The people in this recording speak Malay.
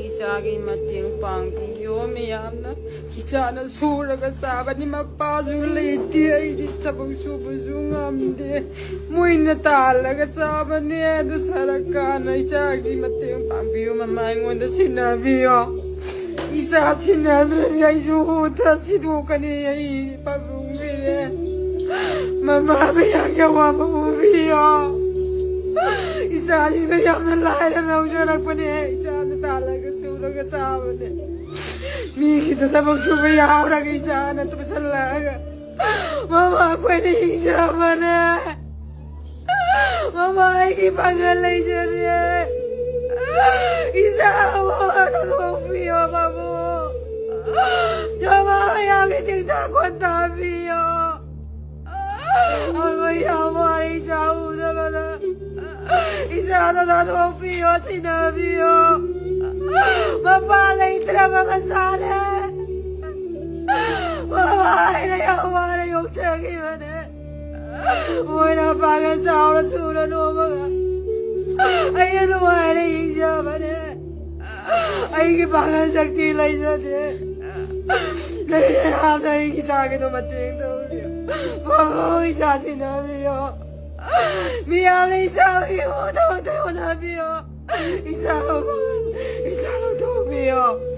Ichagi mateng pangki yo miyamna ichana suraga sabani mapazu leiti ai di tabang subuzu ngamde muina talaga sabani adu sarakana ichagi mateng pangki yo mama ngonda sinabiyo isa sinadra ai juta sidukani ai pabungire mama biya wa bubiyo isa ini yang lain dan orang pun jangan talaga suraga sabani mi kita tabang subuya orang ichana tu pasalaga mama aku ini jamana mama ini pangalai jadi isa aku biyo kamu mama yang ini takut biyo aku yang mau jauh sama isa na biyo sinabiyo mapalay mga sana mamahay na yawa na yung siyagi mani muy na pagan sa oras sulan o mga ay nanuhay na yung siya mani ay kipangan sa kilay siya di nahinaham na yung kisagin o mating daw siya mamahay sa sinabiyo miyam na isa yung daw tayo nabiyo isa lang daw biyo